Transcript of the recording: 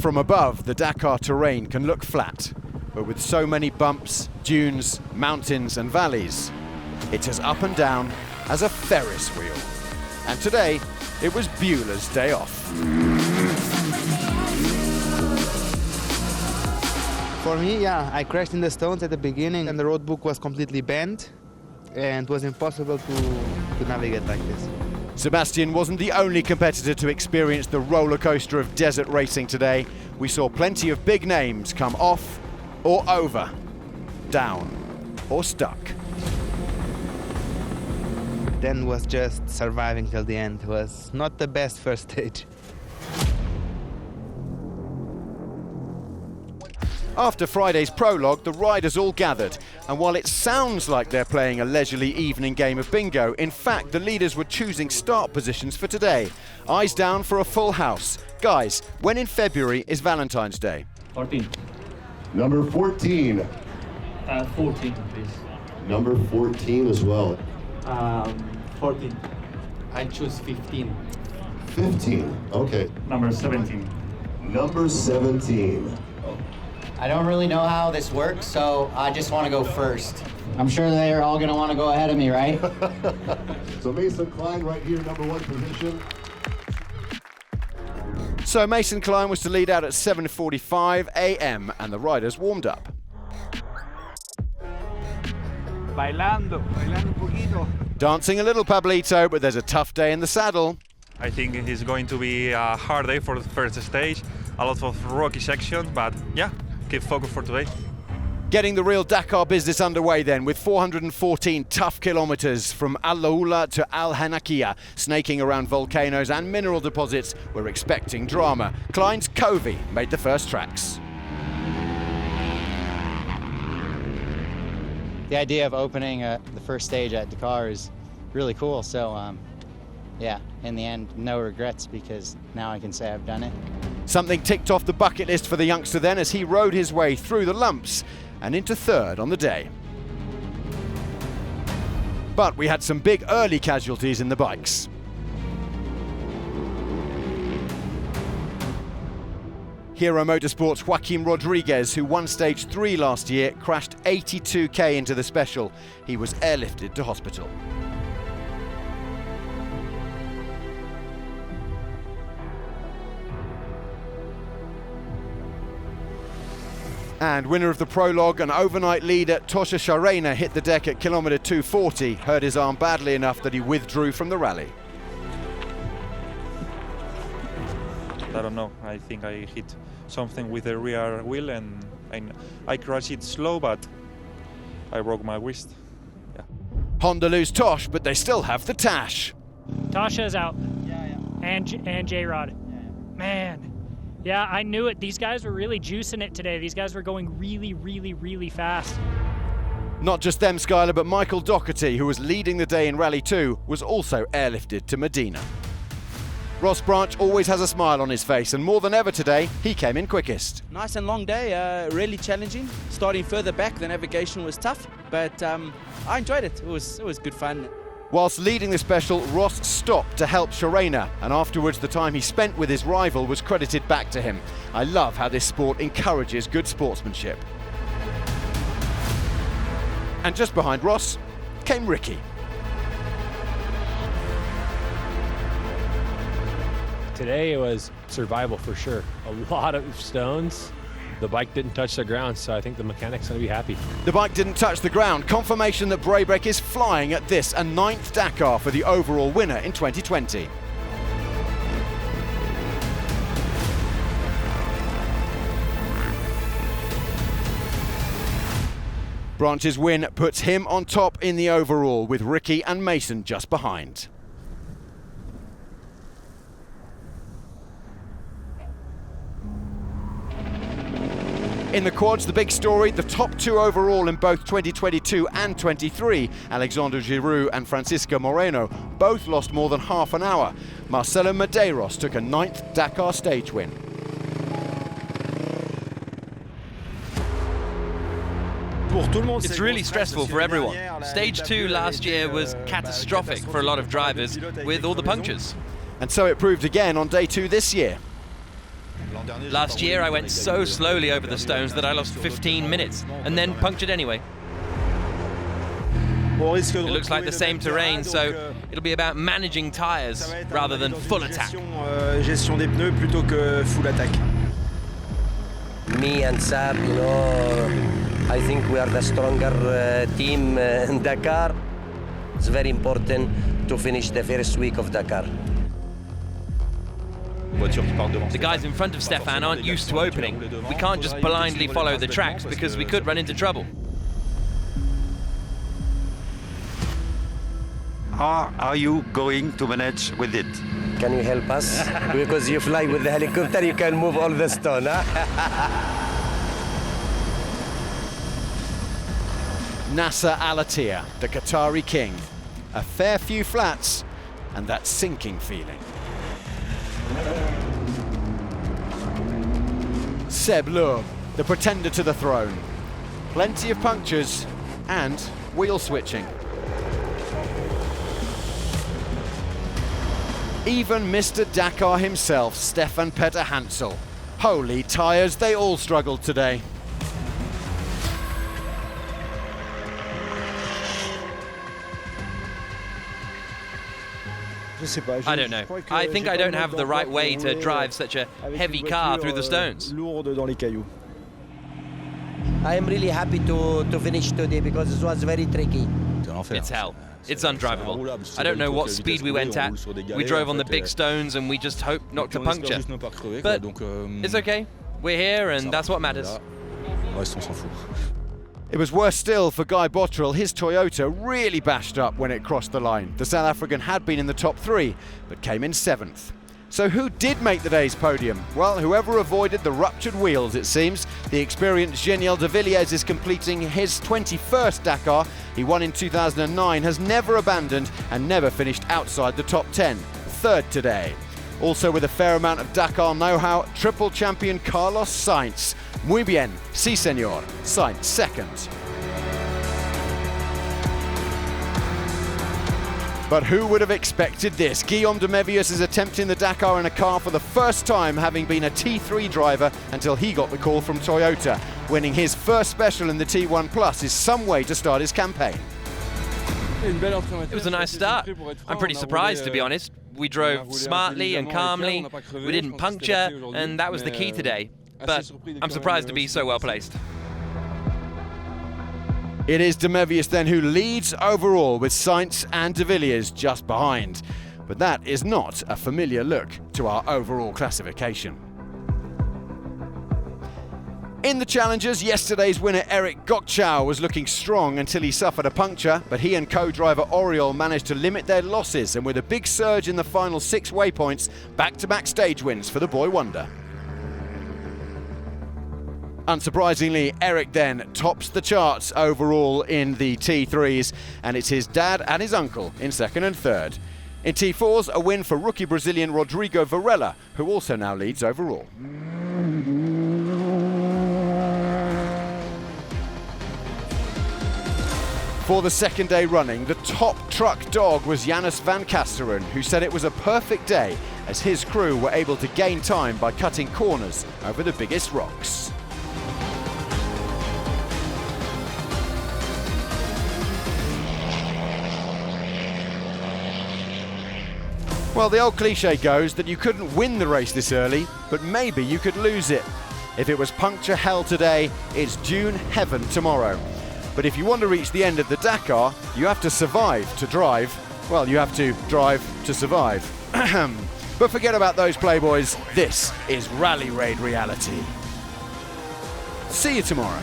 From above, the Dakar terrain can look flat, but with so many bumps, dunes, mountains and valleys, it's as up and down as a Ferris wheel. And today, it was Beulah's day off. For me, yeah, I crashed in the stones at the beginning and the road book was completely bent and it was impossible to navigate like this. Sebastian wasn't the only competitor to experience the roller coaster of desert racing today. We saw plenty of big names come off or over, down or stuck. Then was just surviving till the end. It was not the best first stage. After Friday's prologue, the riders all gathered, and while it sounds like they're playing a leisurely evening game of bingo, in fact the leaders were choosing start positions for today. Eyes down for a full house. Guys, when in February is Valentine's Day? 14. Number 14. 14, please. Number 14 as well. 14. I choose 15. 15, okay. Number 17. Number 17. I don't really know how this works, so I just want to go first. I'm sure they're all going to want to go ahead of me, right? So Mason Klein right here, number 1 position. So Mason Klein was to lead out at 7:45 a.m. and the riders warmed up. Bailando un poquito. Dancing a little, Pablito, but there's a tough day in the saddle. I think it's going to be a hard day for the first stage. A lot of rocky section, but yeah, keep focused for today. Getting the real Dakar business underway then, with 414 tough kilometers from Al-Attiyah to Al-Attiyah, snaking around volcanoes and mineral deposits. We're expecting drama. Klein's Covey made the first tracks. The idea of opening the first stage at Dakar is really cool, so yeah, in the end, no regrets because now I can say I've done it. Something ticked off the bucket list for the youngster then as he rode his way through the lumps and into third on the day. But we had some big early casualties in the bikes. Hero Motorsport's Joaquim Rodriguez, who won stage 3 last year, crashed 82k into the special. He was airlifted to hospital. And winner of the prologue and overnight leader Tosha Sharena hit the deck at kilometre 240, hurt his arm badly enough that he withdrew from the rally. I don't know, I think I hit something with the rear wheel and I crashed it slow, but I broke my wrist. Yeah. Honda lose Tosh, but they still have the Tash. Tasha's out. Yeah. And J-Rod. Man. Yeah, I knew it. These guys were really juicing it today. These guys were going really, really, really fast. Not just them, Skylar, but Michael Doherty, who was leading the day in Rally 2, was also airlifted to Medina. Ross Branch always has a smile on his face, and more than ever today, he came in quickest. Nice and long day, really challenging. Starting further back, the navigation was tough, but I enjoyed it. It was good fun. Whilst leading the special, Ross stopped to help Sharena, and afterwards the time he spent with his rival was credited back to him. I love how this sport encourages good sportsmanship. And just behind Ross came Ricky. Today it was survival for sure. A lot of stones. The bike didn't touch the ground, so I think the mechanic's going to be happy. The bike didn't touch the ground. Confirmation that Brabek is flying at this, a 9th Dakar for the overall winner in 2020. Branch's win puts him on top in the overall, with Ricky and Mason just behind. In the quads, the big story, the top 2 overall in both 2022 and 23, Alexandre Giroux and Francisco Moreno, both lost more than half an hour. Marcelo Medeiros took a 9th Dakar stage win. It's really stressful for everyone. Stage 2 last year was catastrophic for a lot of drivers with all the punctures. And so it proved again on day 2 this year. Last year I went so slowly over the stones that I lost 15 minutes and then punctured anyway. It looks like the same terrain, so it'll be about managing tyres rather than full attack. Gestion des pneus plutôt que full attack. Me and Sab, you know, I think we are the stronger team in Dakar. It's very important to finish the first week of Dakar. The guys in front of Stefan aren't used to opening. We can't just blindly follow the tracks because we could run into trouble. How are you going to manage with it? Can you help us? Because you fly with the helicopter, you can move all the stone, huh? Nasser Al-Attiyah, the Qatari king. A fair few flats and that sinking feeling. Seb Loeb, the pretender to the throne. Plenty of punctures and wheel switching. Even Mr. Dakar himself, Stefan Peter Hansel. Holy tyres, they all struggled today. I don't know. I think I don't have the right way to drive such a heavy car through the stones. I am really happy to finish today because it was very tricky. It's hell. It's undrivable. I don't know what speed we went at. We drove on the big stones and we just hoped not to puncture. But it's okay. We're here and that's what matters. It was worse still for Guy Bottrell. His Toyota really bashed up when it crossed the line. The South African had been in the top 3, but came in 7th. So who did make the day's podium? Well, whoever avoided the ruptured wheels, it seems. The experienced Geniel de Villiers is completing his 21st Dakar. He won in 2009, has never abandoned and never finished outside the top 10. 3rd today. Also with a fair amount of Dakar know-how, triple champion Carlos Sainz. Muy bien, sí señor. Sainz 2nd. But who would have expected this? Guillaume de Mévius is attempting the Dakar in a car for the first time, having been a T3 driver until he got the call from Toyota. Winning his first special in the T1 Plus is some way to start his campaign. It was a nice start. I'm pretty surprised, to be honest. We drove smartly and calmly, we didn't puncture, and that was the key today. But I'm surprised to be so well placed. It is de Mévius then who leads overall, with Sainz and de Villiers just behind. But that is not a familiar look to our overall classification. In the Challengers, yesterday's winner Eric Gokchau was looking strong until he suffered a puncture, but he and co-driver Oriol managed to limit their losses, and with a big surge in the final 6 waypoints, back-to-back stage wins for the boy wonder. Unsurprisingly, Eric then tops the charts overall in the T3s, and it's his dad and his uncle in 2nd and 3rd. In T4s, a win for rookie Brazilian Rodrigo Varela, who also now leads overall. For the 2nd day running, the top truck dog was Janus van Kasteren, who said it was a perfect day as his crew were able to gain time by cutting corners over the biggest rocks. Well, the old cliche goes that you couldn't win the race this early, but maybe you could lose it. If it was puncture hell today, it's June heaven tomorrow. But if you want to reach the end of the Dakar, you have to survive to drive. Well, you have to drive to survive. But forget about those playboys. This is Rally Raid reality. See you tomorrow.